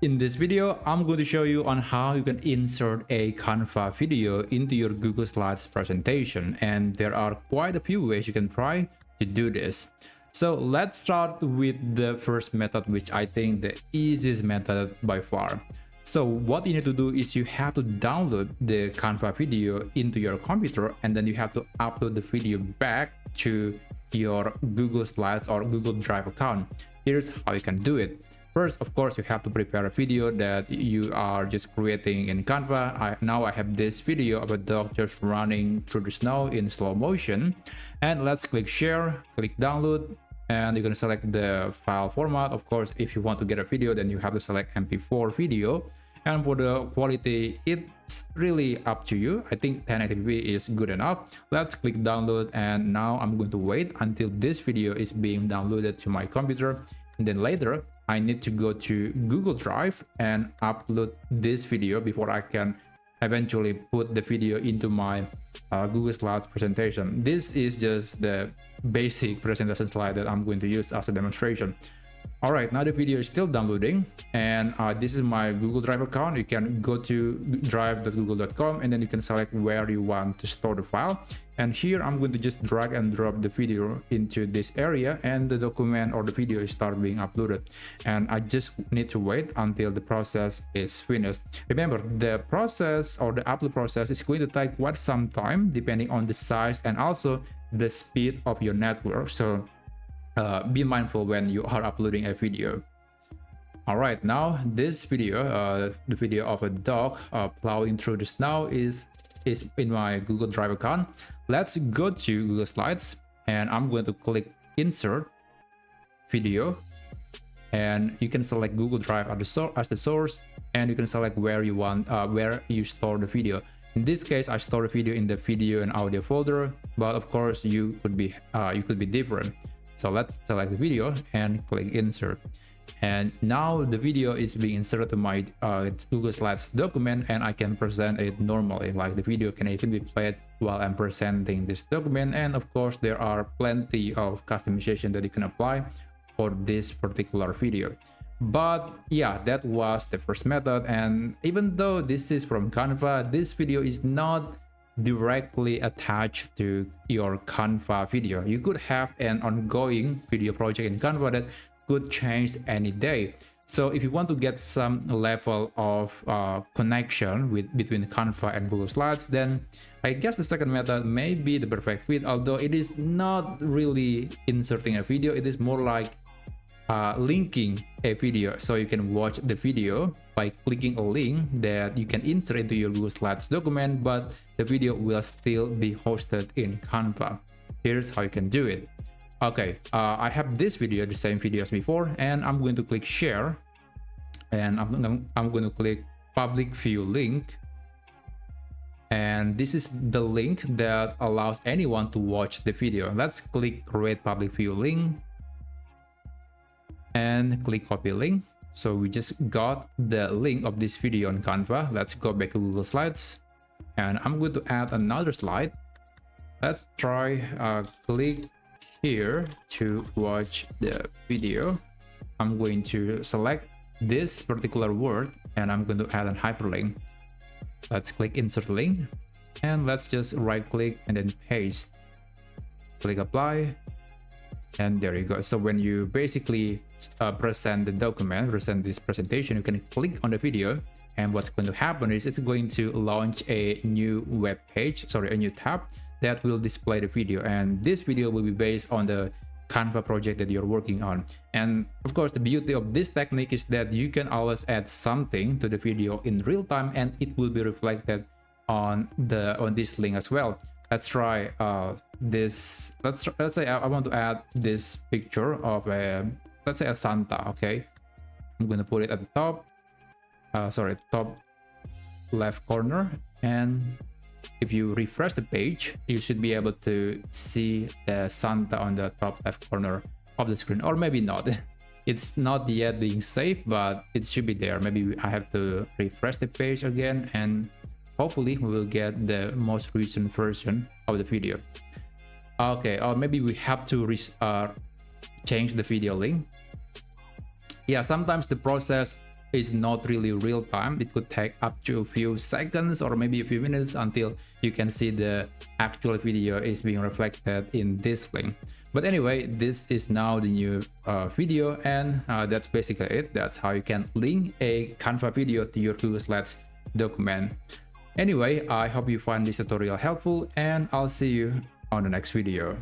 In this video, I'm going to show you on how you can insert a Canva video into your Google Slides presentation, and there are quite a few ways you can try to do this. So let's start with the first method, which I think the easiest method by far. So what you need to do is you have to download the Canva video into your computer, and then you have to upload the video back to your Google Slides or Google Drive account. Here's how you can do it. First, of course, you have to prepare a video that you are just creating in Canva. Now I have this video of a dog just running through the snow in slow motion. And let's click share, click download, and you're going to select the file format. Of course, if you want to get a video, then you have to select MP4 video. And for the quality, it's really up to you. I think 1080p is good enough. Let's click download, and now I'm going to wait until this video is being downloaded to my computer. And then later, I need to go to Google Drive and upload this video before I can eventually put the video into my Google Slides presentation. This is just the basic presentation slide that I'm going to use as a demonstration. All right, now the video is still downloading, and this is my Google Drive account. You can go to drive.google.com, and then you can select where you want to store the file. And here I'm going to just drag and drop the video into this area, and the document or the video is start being uploaded. And I just need to wait until the process is finished. Remember, the process or the upload process is going to take quite some time depending on the size and also the speed of your network. So be mindful when you are uploading a video. All right, now this video, the video of a dog plowing through the snow is in my Google Drive account. Let's go to Google Slides, and I'm going to click insert video, and you can select Google Drive as the source, and you can select where you want where you store the video. In this case, I store the video in the video and audio folder, but of course you could be different. So let's select the video and click insert. And now the video is being inserted to my Google Slides document, and I can present it normally. Like the video can even be played while I'm presenting this document. And of course, there are plenty of customization that you can apply for this particular video. But yeah, that was the first method. And even though this is from Canva, this video is not directly attached to your Canva video. You could have an ongoing video project in Canva that could change any day. So if you want to get some level of connection between Canva and Google Slides, then I guess the second method may be the perfect fit, although it is not really inserting a video. It is more like linking a video, so you can watch the video by clicking a link that you can insert into your Google Slides document, but the video will still be hosted in Canva. Here's how you can do it. Okay, I have this video, the same video as before, and I'm going to click share, and I'm going to click public view link, and this is the link that allows anyone to watch the video. Let's click create public view link and click copy link. So we just got the link of this video on Canva. Let's go back to Google Slides, and I'm going to add another slide. Let's try click here to watch the video. I'm going to select this particular word, and I'm going to add a hyperlink. Let's click insert link, and let's just right click and then paste. Click apply. And there you go. So when you basically present the document, present this presentation, you can click on the video, and what's going to happen is it's going to launch a new web page, a new tab that will display the video. And this video will be based on the Canva project that you're working on. And of course, the beauty of this technique is that you can always add something to the video in real time, and it will be reflected on this link as well. Let's try this. Let's say I want to add this picture of let's say a Santa. Okay, I'm gonna put it at the top top left corner, and if you refresh the page, you should be able to see the Santa on the top left corner of the screen, or maybe not. It's not yet being saved, but it should be there. Maybe I have to refresh the page again, and hopefully we will get the most recent version of the video. Okay, or maybe we have to change the video link. Yeah, sometimes the process is not really real time. It could take up to a few seconds or maybe a few minutes until you can see the actual video is being reflected in this link. But anyway, this is now the new video, and that's basically it. That's how you can link a Canva video to your Google Slides document. Anyway, I hope you find this tutorial helpful, and I'll see you on the next video.